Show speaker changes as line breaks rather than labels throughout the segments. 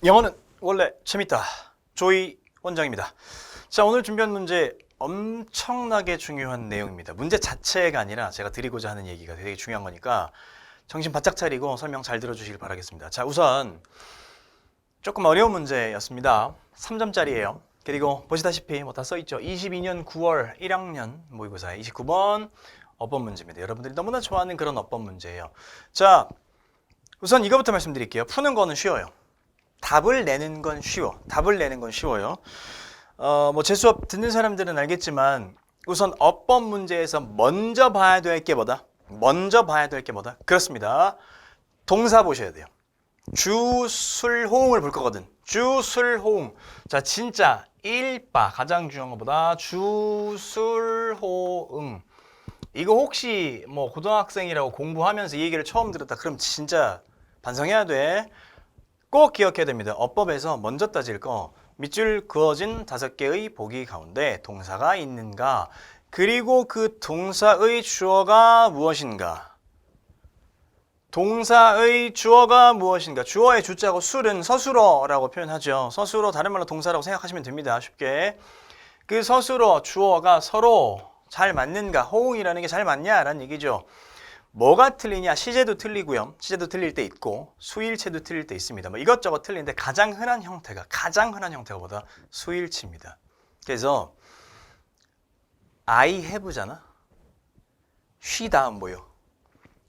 영어는 원래 재밌다. 조이 원장입니다. 자, 오늘 준비한 문제 엄청나게 중요한 내용입니다. 문제 자체가 아니라 제가 드리고자 하는 얘기가 되게 중요한 거니까 정신 바짝 차리고 설명 잘 들어주시길 바라겠습니다. 자, 우선 조금 어려운 문제였습니다. 3점짜리예요. 그리고 보시다시피 뭐 다 써있죠. 22년 9월 1학년 모의고사의 29번 어법 문제입니다. 여러분들이 너무나 좋아하는 그런 어법 문제예요. 자, 우선 이거부터 말씀드릴게요. 푸는 거는 쉬워요. 답을 내는 건 쉬워. 답을 내는 건 쉬워요. 뭐 제 수업 듣는 사람들은 알겠지만 우선 어법 문제에서 먼저 봐야 될 게 뭐다? 그렇습니다. 동사 보셔야 돼요. 주술호응을 볼 거거든. 주술호응. 자, 진짜 일바 가장 중요한 것보다 주술호응. 이거 혹시 뭐 고등학생이라고 공부하면서 이 얘기를 처음 들었다. 그럼 진짜 반성해야 돼. 꼭 기억해야 됩니다. 어법에서 먼저 따질 거 밑줄 그어진 5개의 보기 가운데 동사가 있는가, 그리고 그 동사의 주어가 무엇인가. 동사의 주어가 무엇인가. 주어의 주자고 술은 서술어라고 표현하죠. 서술어, 다른 말로 동사라고 생각하시면 됩니다. 쉽게. 그 서술어, 주어가 서로 잘 맞는가, 호응이라는 게 잘 맞냐라는 얘기죠. 뭐가 틀리냐? 시제도 틀리고요. 시제도 틀릴 때 있고 수일체도 틀릴 때 있습니다. 뭐 이것저것 틀리는데 가장 흔한 형태가 뭐다? 수일치입니다. 그래서 I have잖아. she 다음 뭐요?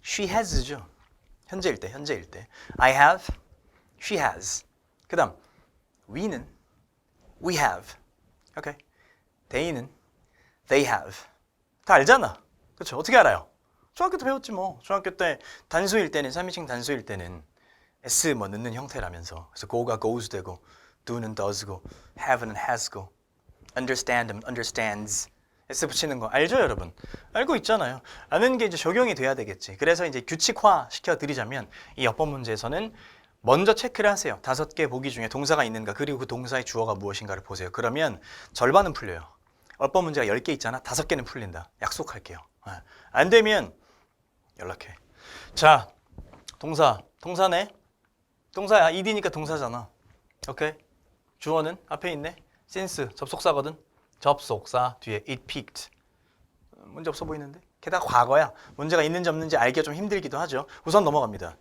she has죠. 현재일 때. I have, she has. 그 다음 we는 we have. 오케이. they는 they have. 다 알잖아. 그렇죠? 어떻게 알아요? 중학교 때 배웠지 뭐. 중학교 때 단수일 때는 3인칭 단수일 때는 s 뭐 넣는 형태라면서. 그래서 go가 goes 되고 do는 does고 have는 has고 understand은 understands. s 붙이는 거 알죠, 여러분? 알고 있잖아요. 아는 게 이제 적용이 돼야 되겠지. 그래서 이제 규칙화 시켜 드리자면 이 어법 문제에서는 먼저 체크를 하세요. 5개 보기 중에 동사가 있는가, 그리고 그 동사의 주어가 무엇인가를 보세요. 그러면 절반은 풀려요. 어법 문제가 10개 있잖아. 5개는 풀린다. 약속할게요. 안 되면 연락해. 자, 동사네. 동사야. ed니까 동사잖아. 오케이. 주어는 앞에 있네. since 접속사거든. 접속사 뒤에 it peaked. 문제 없어 보이는데? 게다가 과거야. 문제가 있는지 없는지 알기가 좀 힘들기도 하죠. 우선 넘어갑니다.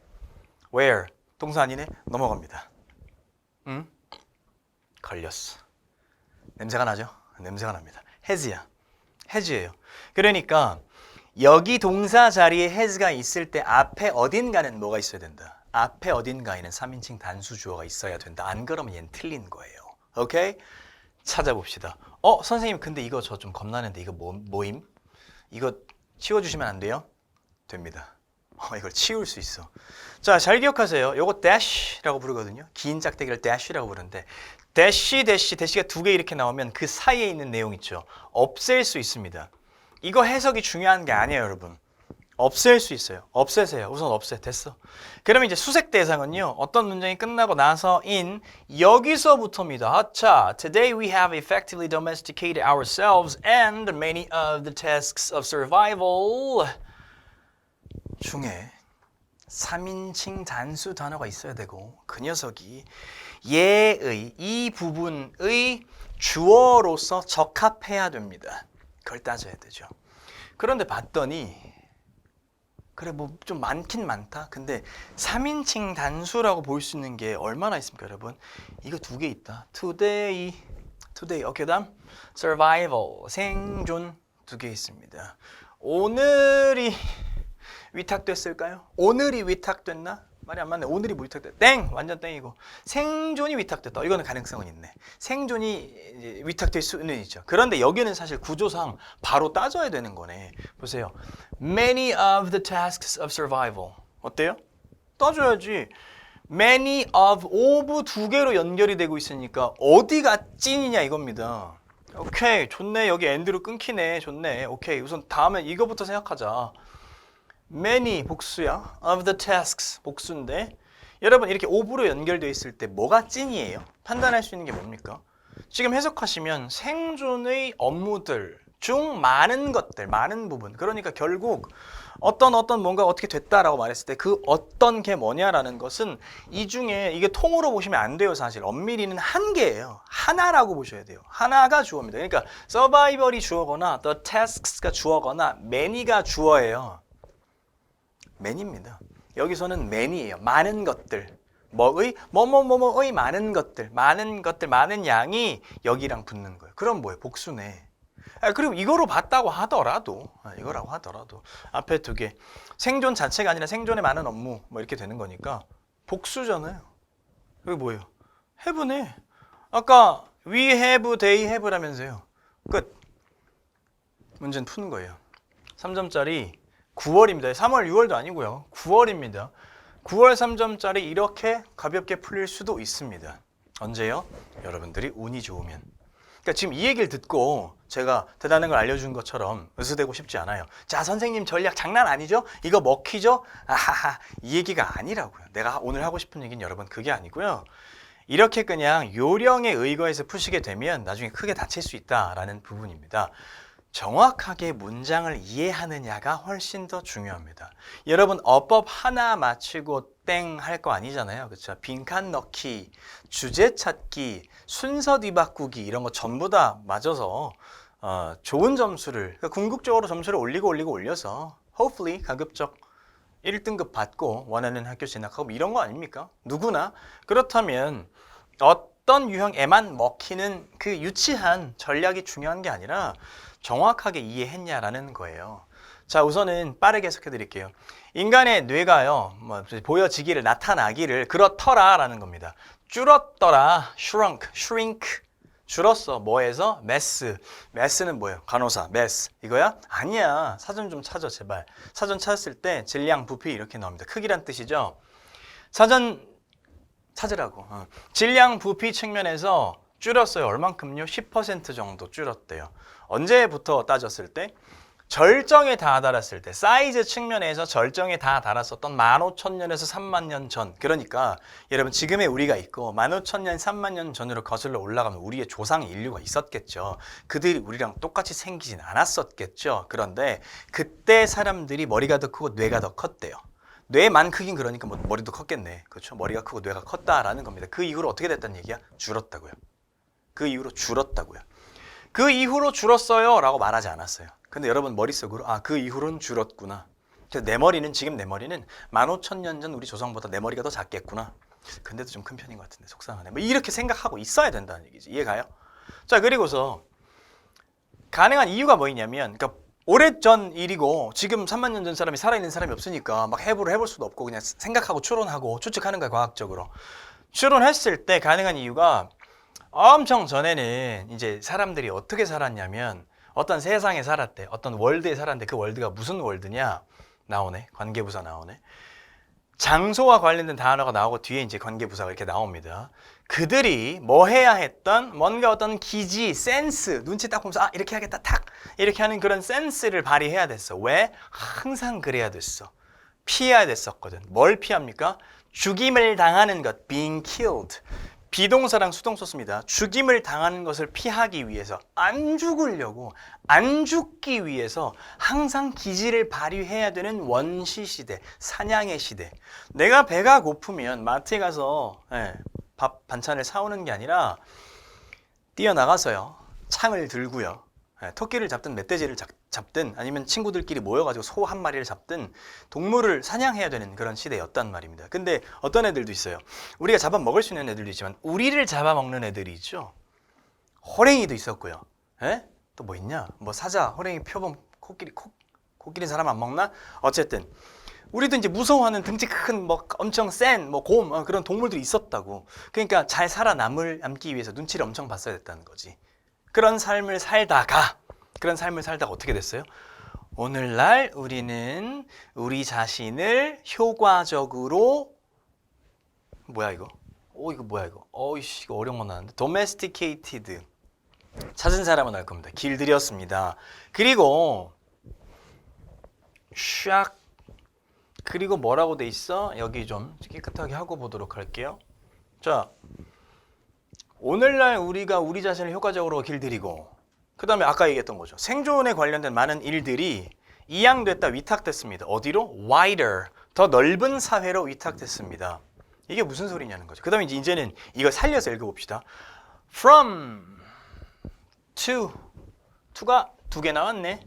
where 동사 아니네. 넘어갑니다. 걸렸어. 냄새가 나죠? 냄새가 납니다. has예요. 그러니까 여기 동사 자리에 has가 있을 때 앞에 어딘가는 뭐가 있어야 된다. 앞에 어딘가에는 3인칭 단수 주어가 있어야 된다. 안 그러면 얘는 틀린 거예요. 오케이? 찾아봅시다. 선생님 근데 이거 저 좀 겁나는데 이거 뭐임? 이거 치워주시면 안 돼요? 됩니다. 이걸 치울 수 있어. 자, 잘 기억하세요. 요거 dash라고 부르거든요. 긴 짝대기를 dash라고 부르는데 대시가 2개 이렇게 나오면 그 사이에 있는 내용 있죠. 없앨 수 있습니다. 이거 해석이 중요한 게 아니에요, 여러분. 없앨 수 있어요. 없애세요. 우선 없애. 됐어. 그러면 이제 수색 대상은요. 어떤 문장이 끝나고 나서인 여기서부터입니다. 아차. Today we have effectively domesticated ourselves and many of the tasks of survival 중에 3인칭 단수 단어가 있어야 되고 그 녀석이 얘의 이 부분의 주어로서 적합해야 됩니다. 그걸 따져야 되죠. 그런데 봤더니 그래 뭐 좀 많긴 많다. 근데 3인칭 단수라고 볼 수 있는 게 얼마나 있습니까, 여러분? 이거 2개 있다. today. 오케이, 다음 survival, 생존 2개 있습니다. 오늘이 위탁됐을까요? 오늘이 위탁됐나? 말이 안 맞네. 오늘이 뭐 위탁됐다. 땡! 완전 땡이고. 생존이 위탁됐다. 이거는 가능성은 있네. 생존이 위탁될 수는 있죠. 그런데 여기는 사실 구조상 바로 따져야 되는 거네. 보세요. Many of the tasks of survival. 어때요? 따져야지. Many of 2개로 연결이 되고 있으니까 어디가 찐이냐 이겁니다. 오케이. 좋네. 여기 end로 끊기네. 좋네. 오케이. 우선 다음에 이거부터 생각하자. many 복수야. of the tasks 복수인데 여러분 이렇게 of로 연결되어 있을 때 뭐가 찐이에요? 판단할 수 있는 게 뭡니까? 지금 해석하시면 생존의 업무들 중 많은 것들, 많은 부분. 그러니까 결국 어떤 뭔가 어떻게 됐다라고 말했을 때 그 어떤 게 뭐냐라는 것은 이 중에 이게 통으로 보시면 안 돼요. 사실 엄밀히는 한 개예요. 하나라고 보셔야 돼요. 하나가 주어입니다. 그러니까 survival이 주어거나 the tasks가 주어거나 many가 주어예요. many입니다. 여기서는 many예요. 많은 것들. 뭐의 뭐의 많은 것들, 많은 양이 여기랑 붙는 거예요. 그럼 뭐예요? 복수네. 그리고 이거로 봤다고 하더라도 이거라고 하더라도 앞에 두 개 생존 자체가 아니라 생존에 많은 업무 뭐 이렇게 되는 거니까 복수잖아요. 그게 뭐예요? have네. 아까 we have, they have라면서요. 끝. 문제는 푸는 거예요. 3점짜리 9월입니다. 3월, 6월도 아니고요. 9월입니다. 9월 3점짜리 이렇게 가볍게 풀릴 수도 있습니다. 언제요? 여러분들이 운이 좋으면. 그러니까 지금 이 얘기를 듣고 제가 대단한 걸 알려준 것처럼 으스대고 싶지 않아요. 자, 선생님 전략 장난 아니죠? 이거 먹히죠? 아하하, 이 얘기가 아니라고요. 내가 오늘 하고 싶은 얘기는 여러분 그게 아니고요. 이렇게 그냥 요령에 의거해서 푸시게 되면 나중에 크게 다칠 수 있다라는 부분입니다. 정확하게 문장을 이해하느냐가 훨씬 더 중요합니다. 여러분 어법 하나 맞추고 땡 할 거 아니잖아요. 그렇죠? 빈칸 넣기, 주제 찾기, 순서 뒤바꾸기 이런 거 전부 다 맞아서 좋은 점수를 그러니까 궁극적으로 점수를 올려서 hopefully 가급적 1등급 받고 원하는 학교 진학하고 이런 거 아닙니까? 누구나. 그렇다면 어떤 유형에만 먹히는 그 유치한 전략이 중요한 게 아니라 정확하게 이해했냐라는 거예요. 자, 우선은 빠르게 해석해 드릴게요. 인간의 뇌가요, 보여지기를, 나타나기를 그렇더라라는 겁니다. 줄었더라, shrink, 줄었어. 뭐에서? mass는 뭐예요? 간호사, mass. 이거야? 아니야. 사전 좀 찾아, 제발. 사전 찾았을 때 질량, 부피 이렇게 나옵니다. 크기란 뜻이죠. 사전 찾으라고. 질량, 부피 측면에서 줄었어요. 얼만큼요? 10% 정도 줄었대요. 언제부터 따졌을 때? 절정에 다 달았을 때, 사이즈 측면에서 절정에 다 달았었던 15,000년에서 30,000년 전. 그러니까 여러분 지금의 우리가 있고 15,000년, 30,000년 전으로 거슬러 올라가면 우리의 조상 인류가 있었겠죠. 그들이 우리랑 똑같이 생기진 않았었겠죠. 그런데 그때 사람들이 머리가 더 크고 뇌가 더 컸대요. 뇌만 크긴 그러니까 뭐 머리도 컸겠네. 그렇죠? 머리가 크고 뇌가 컸다라는 겁니다. 그 이후로 어떻게 됐다는 얘기야? 줄었다고요. 그 이후로 줄었다고요. 그 이후로 줄었어요 라고 말하지 않았어요. 근데 여러분 머릿속으로 그 이후로는 줄었구나. 그래서 지금 내 머리는 15,000년 전 우리 조상보다 내 머리가 더 작겠구나. 근데도 좀 큰 편인 것 같은데 속상하네. 뭐 이렇게 생각하고 있어야 된다는 얘기지. 이해가요? 자, 그리고서 가능한 이유가 뭐냐면 그러니까 오래전 일이고 지금 3만 년 전 사람이 살아있는 사람이 없으니까 막 해부를 해볼 수도 없고 그냥 생각하고 추론하고 추측하는 거야, 과학적으로. 추론했을 때 가능한 이유가 엄청 전에는 이제 사람들이 어떻게 살았냐면 어떤 세상에 살았대. 어떤 월드에 살았는데 그 월드가 무슨 월드냐? 나오네. 관계부사 나오네. 장소와 관련된 단어가 나오고 뒤에 이제 관계부사가 이렇게 나옵니다. 그들이 뭐 해야 했던 뭔가 어떤 기지, 센스, 눈치 딱 보면서 이렇게 하겠다 탁 이렇게 하는 그런 센스를 발휘해야 됐어. 왜? 항상 그래야 됐어. 피해야 됐었거든. 뭘 피합니까? 죽임을 당하는 것, being killed. 비동사랑 수동사 씁니다. 죽임을 당하는 것을 피하기 위해서, 안 죽으려고, 안 죽기 위해서 항상 기지를 발휘해야 되는 원시 시대, 사냥의 시대. 내가 배가 고프면 마트에 가서 밥 반찬을 사오는 게 아니라 뛰어나가서요. 창을 들고요. 토끼를 잡든 멧돼지를 잡든 아니면 친구들끼리 모여가지고 소 한 마리를 잡든 동물을 사냥해야 되는 그런 시대였단 말입니다. 근데 어떤 애들도 있어요. 우리가 잡아먹을 수 있는 애들도 있지만 우리를 잡아먹는 애들이 있죠. 호랭이도 있었고요. 또 뭐 있냐? 뭐 사자, 호랭이, 표범, 코끼리 사람 안 먹나? 어쨌든 우리도 이제 무서워하는 등치 큰 뭐 엄청 센 뭐 곰 그런 동물들이 있었다고. 그러니까 잘 살아남기 위해서 눈치를 엄청 봤어야 됐다는 거지. 그런 삶을 살다가 어떻게 됐어요? 오늘날 우리는 우리 자신을 효과적으로 이거 이거 어려운 거 나왔는데 domesticated 찾은 사람은 알 겁니다. 길들였습니다. 그리고 샥 그리고 뭐라고 돼 있어? 여기 좀 깨끗하게 하고 보도록 할게요. 자, 오늘날 우리가 우리 자신을 효과적으로 길들이고 그 다음에 아까 얘기했던 거죠. 생존에 관련된 많은 일들이 이양됐다, 위탁됐습니다. 어디로? wider, 더 넓은 사회로 위탁됐습니다. 이게 무슨 소리냐는 거죠. 그 다음에 이제는 이걸 살려서 읽어봅시다. from to, to가 두 개 나왔네.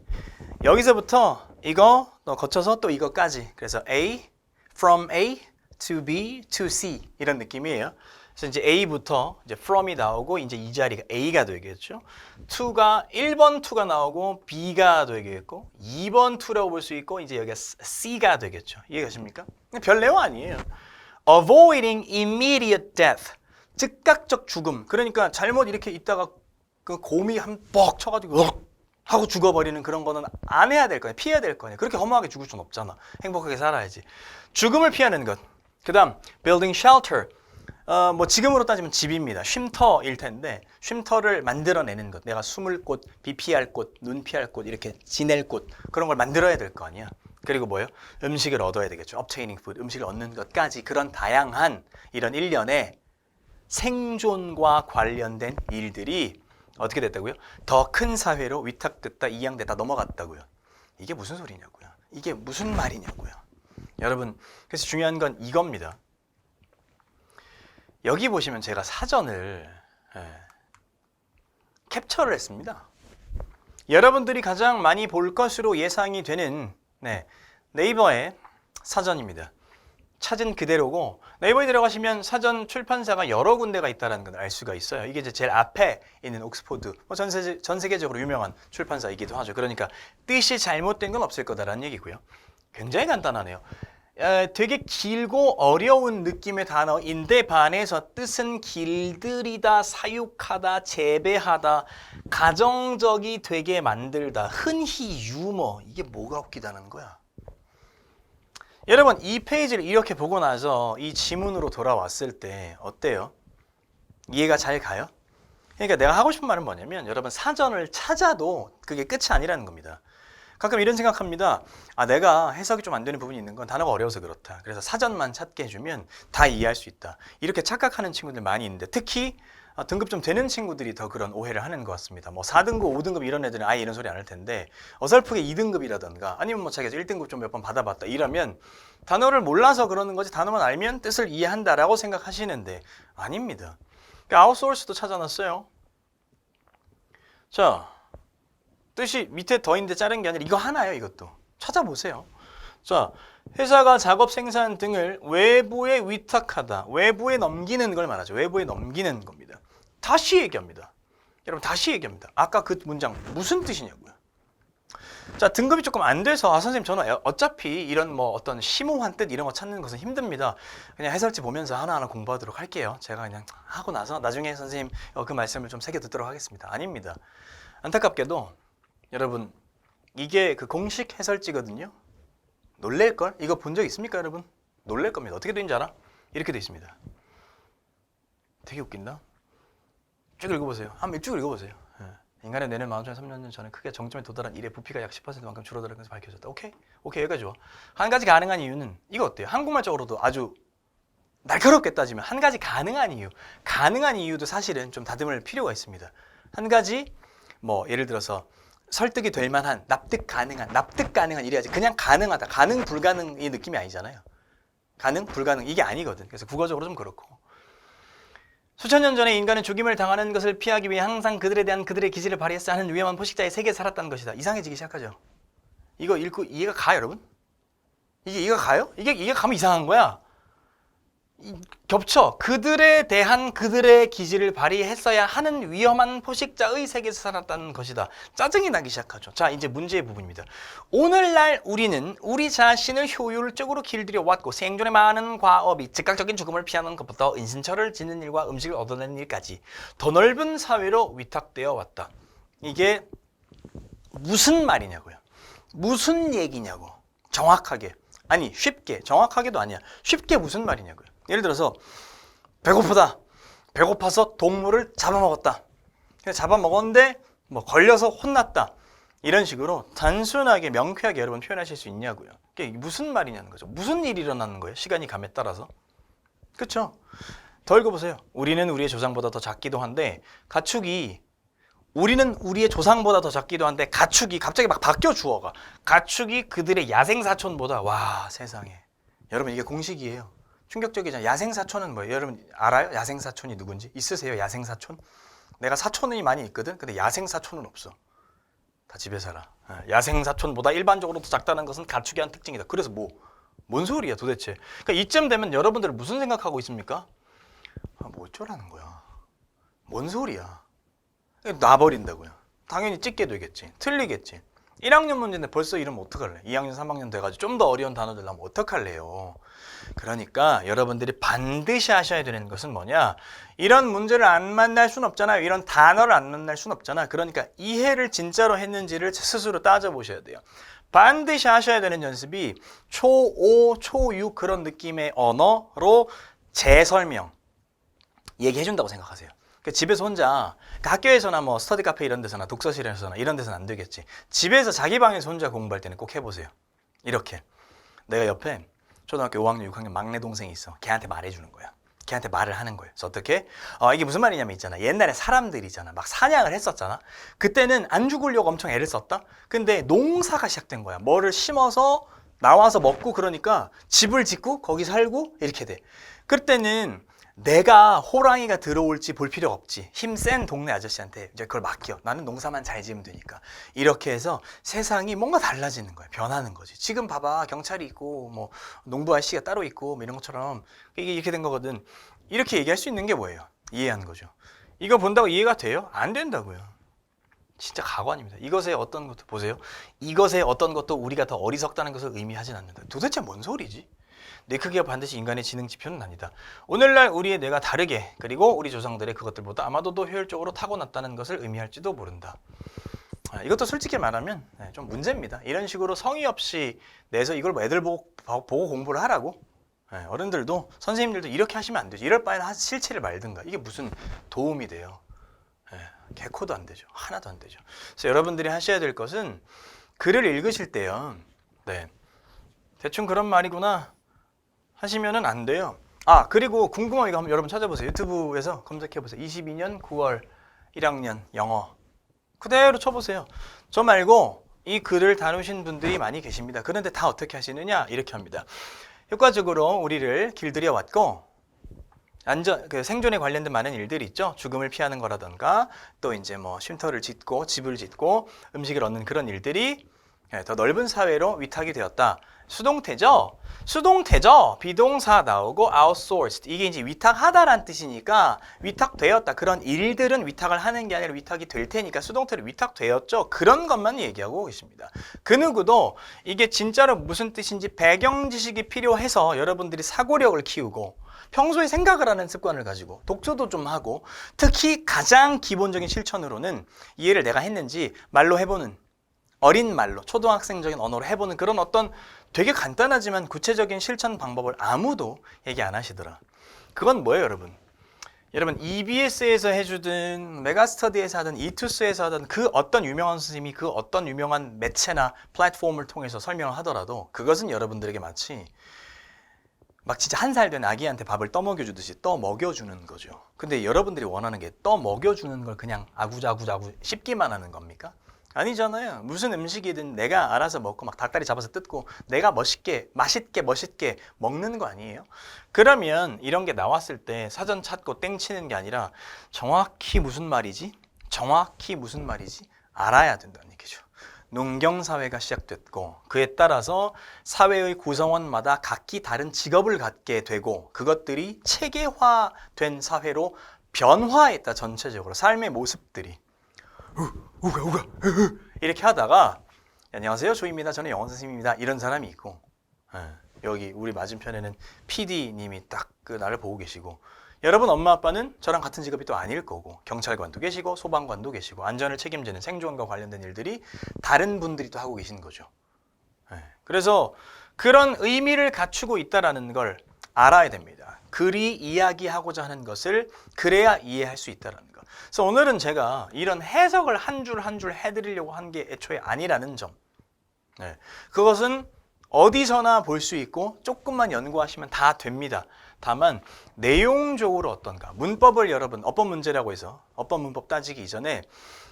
여기서부터 이거 거쳐서 또 이거까지. 그래서 A, from A to B to C 이런 느낌이에요. 그래서 이제 A부터 이제 from이 나오고 이제 이 자리가 A가 되겠죠. 2가 1번 2가 나오고 B가 되겠고 2번 2라고 볼 수 있고 이제 여기가 C가 되겠죠. 이해가십니까? 별 내용 아니에요. Avoiding immediate death. 즉각적 죽음. 그러니까 잘못 이렇게 있다가 그 곰이 한 뻑 쳐가지고 하고 죽어버리는 그런 거는 안 해야 될 거야. 피해야 될 거야. 그렇게 허무하게 죽을 순 없잖아. 행복하게 살아야지. 죽음을 피하는 것. 그 다음 building shelter. 뭐 지금으로 따지면 집입니다. 쉼터일 텐데 쉼터를 만들어내는 것. 내가 숨을 곳, 비 피할 곳, 눈 피할 곳, 이렇게 지낼 곳 그런 걸 만들어야 될 거 아니야. 그리고 뭐예요? 음식을 얻어야 되겠죠. obtaining food, 음식을 얻는 것까지 그런 다양한 이런 일련의 생존과 관련된 일들이 어떻게 됐다고요? 더 큰 사회로 위탁됐다, 이양됐다, 넘어갔다고요. 이게 무슨 소리냐고요. 이게 무슨 말이냐고요. 여러분, 그래서 중요한 건 이겁니다. 여기 보시면 제가 사전을 캡처를 했습니다. 여러분들이 가장 많이 볼 것으로 예상이 되는 네이버의 사전입니다. 찾은 그대로고 네이버에 들어가시면 사전 출판사가 여러 군데가 있다는 걸 알 수가 있어요. 이게 이제 제일 앞에 있는 옥스포드, 전 세계적으로 유명한 출판사이기도 하죠. 그러니까 뜻이 잘못된 건 없을 거다라는 얘기고요. 굉장히 간단하네요. 되게 길고 어려운 느낌의 단어인데 반해서 뜻은 길들이다, 사육하다, 재배하다, 가정적이 되게 만들다, 흔히 유머. 이게 뭐가 웃기다는 거야? 여러분 이 페이지를 이렇게 보고 나서 이 지문으로 돌아왔을 때 어때요? 이해가 잘 가요? 그러니까 내가 하고 싶은 말은 뭐냐면 여러분 사전을 찾아도 그게 끝이 아니라는 겁니다. 가끔 이런 생각합니다. 내가 해석이 좀 안 되는 부분이 있는 건 단어가 어려워서 그렇다. 그래서 사전만 찾게 해주면 다 이해할 수 있다. 이렇게 착각하는 친구들 많이 있는데 특히 등급 좀 되는 친구들이 더 그런 오해를 하는 것 같습니다. 뭐 4등급, 5등급 이런 애들은 아예 이런 소리 안 할 텐데 어설프게 2등급이라던가 아니면 뭐 자기가 1등급 좀 몇 번 받아봤다 이러면 단어를 몰라서 그러는 거지 단어만 알면 뜻을 이해한다라고 생각하시는데 아닙니다. 그러니까 아웃소urce도 찾아놨어요. 자, 뜻이 밑에 더인데 자른 게 아니라 이거 하나예요. 이것도 찾아보세요. 자, 회사가 작업 생산 등을 외부에 위탁하다, 외부에 넘기는 걸 말하죠. 외부에 넘기는 겁니다. 다시 얘기합니다. 여러분 다시 얘기합니다. 아까 그 문장 무슨 뜻이냐고요. 자, 등급이 조금 안 돼서 선생님 저는 어차피 이런 뭐 어떤 심오한 뜻 이런 거 찾는 것은 힘듭니다. 그냥 해설지 보면서 하나하나 공부하도록 할게요. 제가 그냥 하고 나서 나중에 선생님 그 말씀을 좀 새겨 듣도록 하겠습니다. 아닙니다. 안타깝게도 여러분 이게 그 공식 해설지거든요. 놀랄걸? 이거 본 적 있습니까 여러분? 놀랄 겁니다. 어떻게 되는지 알아? 이렇게 돼 있습니다. 되게 웃긴다. 쭉 읽어보세요. 한번 쭉 읽어보세요. 인간의 뇌는 15,300년 전에 크게 정점에 도달한 이래 부피가 약 10%만큼 줄어드는 것이 밝혀졌다. 오케이? 여기까지 좋아. 한 가지 가능한 이유는 이거 어때요? 한국말적으로도 아주 날카롭게 따지면 한 가지 가능한 이유. 가능한 이유도 사실은 좀 다듬을 필요가 있습니다. 한 가지 뭐 예를 들어서 설득이 될 만한, 납득 가능한 이래야지. 그냥 가능하다, 가능 불가능의 느낌이 아니잖아요. 가능 불가능 이게 아니거든. 그래서 국어적으로 좀 그렇고. 수천 년 전에 인간은 죽임을 당하는 것을 피하기 위해 항상 그들에 대한 그들의 기질을 발휘했어 하는 위험한 포식자의 세계에 살았다는 것이다. 이상해지기 시작하죠. 이거 읽고 이해가 가요, 여러분? 이게 이해가 가요? 이게 가면 이상한 거야. 겹쳐. 그들에 대한 그들의 기질을 발휘했어야 하는 위험한 포식자의 세계에서 살았다는 것이다. 짜증이 나기 시작하죠. 자, 이제 문제의 부분입니다. 오늘날 우리는 우리 자신을 효율적으로 길들여 왔고 생존의 많은 과업이 즉각적인 죽음을 피하는 것부터 은신처를 짓는 일과 음식을 얻어내는 일까지 더 넓은 사회로 위탁되어 왔다. 이게 무슨 말이냐고요. 무슨 얘기냐고. 정확하게. 아니 쉽게. 정확하게도 아니야. 쉽게 무슨 말이냐고요. 예를 들어서 배고프다. 배고파서 동물을 잡아먹었다. 잡아먹었는데 뭐 걸려서 혼났다. 이런 식으로 단순하게 명쾌하게 여러분 표현하실 수 있냐고요. 이게 무슨 말이냐는 거죠. 무슨 일이 일어나는 거예요. 시간이 감에 따라서. 그렇죠? 더 읽어보세요. 우리는 우리의 조상보다 더 작기도 한데 가축이 우리는 우리의 조상보다 더 작기도 한데 가축이 갑자기 막 바뀌어 주어가. 가축이 그들의 야생사촌보다 와 세상에. 여러분 이게 공식이에요. 충격적이잖아요. 야생사촌은 뭐예요? 여러분 알아요? 야생사촌이 누군지? 있으세요? 야생사촌? 내가 사촌이 많이 있거든. 근데 야생사촌은 없어. 다 집에 살아. 야생사촌보다 일반적으로 더 작다는 것은 가축이 한 특징이다. 그래서 뭔 소리야 도대체. 그러니까 이쯤 되면 여러분들은 무슨 생각하고 있습니까? 뭐 어쩌라는 거야. 뭔 소리야. 놔버린다고요. 당연히 찍게 되겠지. 틀리겠지. 1학년 문제인데 벌써 이러면 어떡할래? 2학년, 3학년 돼가지고 좀 더 어려운 단어들 나오면 어떡할래요? 그러니까 여러분들이 반드시 하셔야 되는 것은 뭐냐? 이런 문제를 안 만날 순 없잖아요. 이런 단어를 안 만날 순 없잖아. 그러니까 이해를 진짜로 했는지를 스스로 따져보셔야 돼요. 반드시 하셔야 되는 연습이 초5, 초6 그런 느낌의 언어로 재설명 얘기해준다고 생각하세요. 그러니까 집에서 혼자 학교에서나 뭐 스터디 카페 이런 데서나 독서실에서나 이런 데서는 안 되겠지. 집에서 자기 방에서 혼자 공부할 때는 꼭 해보세요. 이렇게 내가 옆에 초등학교 5학년, 6학년 막내 동생이 있어. 걔한테 말해주는 거야. 걔한테 말을 하는 거예요. 그래서 어떻게? 이게 무슨 말이냐면 있잖아. 옛날에 사람들이잖아. 막 사냥을 했었잖아. 그때는 안 죽으려고 엄청 애를 썼다. 근데 농사가 시작된 거야. 뭐를 심어서 나와서 먹고 그러니까 집을 짓고 거기 살고 이렇게 돼. 그때는 내가 호랑이가 들어올지 볼 필요 없지. 힘센 동네 아저씨한테 이제 그걸 맡겨. 나는 농사만 잘 지으면 되니까. 이렇게 해서 세상이 뭔가 달라지는 거야. 변하는 거지. 지금 봐봐. 경찰이 있고 뭐 농부 아저씨가 따로 있고 뭐 이런 것처럼 이게 이렇게 된 거거든. 이렇게 얘기할 수 있는 게 뭐예요? 이해하는 거죠. 이거 본다고 이해가 돼요? 안 된다고요. 진짜 가관입니다. 이것의 어떤 것도 보세요. 이것의 어떤 것도 우리가 더 어리석다는 것을 의미하진 않는다. 도대체 뭔 소리지? 내 크기가 반드시 인간의 지능 지표는 아니다. 오늘날 우리의 뇌가 다르게 그리고 우리 조상들의 그것들보다 아마도 더 효율적으로 타고났다는 것을 의미할지도 모른다. 이것도 솔직히 말하면 좀 문제입니다. 이런 식으로 성의 없이 내서 이걸 애들 보고 공부를 하라고 어른들도 선생님들도 이렇게 하시면 안 되죠. 이럴 바에는 실체를 말든가. 이게 무슨 도움이 돼요. 개코도 안 되죠. 하나도 안 되죠. 그래서 여러분들이 하셔야 될 것은 글을 읽으실 때요. 대충 그런 말이구나 하시면은 안 돼요. 그리고 궁금한 이거 한번 여러분 찾아보세요. 유튜브에서 검색해보세요. 22년 9월 1학년 영어 그대로 쳐보세요. 저 말고 이 글을 다루신 분들이 많이 계십니다. 그런데 다 어떻게 하시느냐? 이렇게 합니다. 효과적으로 우리를 길들여 왔고 생존에 관련된 많은 일들이 있죠. 죽음을 피하는 거라던가 또 이제 뭐 쉼터를 짓고 집을 짓고 음식을 얻는 그런 일들이 더 넓은 사회로 위탁이 되었다. 수동태죠. 비동사 나오고 outsourced. 이게 이제 위탁하다란 뜻이니까 위탁되었다. 그런 일들은 위탁을 하는 게 아니라 위탁이 될 테니까 수동태로 위탁되었죠. 그런 것만 얘기하고 계십니다. 그 누구도 이게 진짜로 무슨 뜻인지 배경 지식이 필요해서 여러분들이 사고력을 키우고 평소에 생각을 하는 습관을 가지고 독서도 좀 하고 특히 가장 기본적인 실천으로는 이해를 내가 했는지 말로 해보는 어린 말로 초등학생적인 언어로 해보는 그런 어떤 되게 간단하지만 구체적인 실천 방법을 아무도 얘기 안 하시더라. 그건 뭐예요, 여러분? 여러분 EBS에서 해주든 메가스터디에서 하든 이투스에서 하든 그 어떤 유명한 선생님이 그 어떤 유명한 매체나 플랫폼을 통해서 설명을 하더라도 그것은 여러분들에게 마치 막 진짜 1살 된 아기한테 밥을 떠먹여주듯이 떠먹여주는 거죠. 근데 여러분들이 원하는 게 떠먹여주는 걸 그냥 아구자구자구 씹기만 하는 겁니까? 아니잖아요. 무슨 음식이든 내가 알아서 먹고 막 닭다리 잡아서 뜯고 내가 맛있게 먹는 거 아니에요? 그러면 이런 게 나왔을 때 사전 찾고 땡치는 게 아니라 정확히 무슨 말이지 알아야 된다는 얘기죠. 농경사회가 시작됐고 그에 따라서 사회의 구성원마다 각기 다른 직업을 갖게 되고 그것들이 체계화된 사회로 변화했다. 전체적으로 삶의 모습들이 우가 이렇게 하다가 안녕하세요 조입니다. 저는 영어 선생님입니다. 이런 사람이 있고 여기 우리 맞은편에는 PD님이 딱 그 나를 보고 계시고 여러분 엄마 아빠는 저랑 같은 직업이 또 아닐 거고 경찰관도 계시고 소방관도 계시고 안전을 책임지는 생존과 관련된 일들이 다른 분들이 또 하고 계신 거죠. 그래서 그런 의미를 갖추고 있다는 걸 알아야 됩니다. 글이 이야기하고자 하는 것을 그래야 이해할 수 있다는 거. 그래서 오늘은 제가 이런 해석을 한 줄 한 줄 해드리려고 한 게 애초에 아니라는 점. 그것은 어디서나 볼 수 있고 조금만 연구하시면 다 됩니다. 다만 내용적으로 어떤가, 문법을 여러분 어법 문제라고 해서 어법 문법 따지기 이전에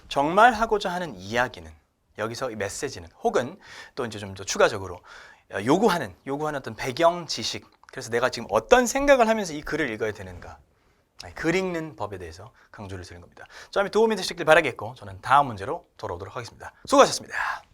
정말 하고자 하는 이야기는, 여기서 이 메시지는, 혹은 또 이제 좀 더 추가적으로 요구하는 어떤 배경 지식, 그래서 내가 지금 어떤 생각을 하면서 이 글을 읽어야 되는가, 글 읽는 법에 대해서 강조를 드리는 겁니다. 점이 도움이 되셨길 바라겠고 저는 다음 문제로 돌아오도록 하겠습니다. 수고하셨습니다.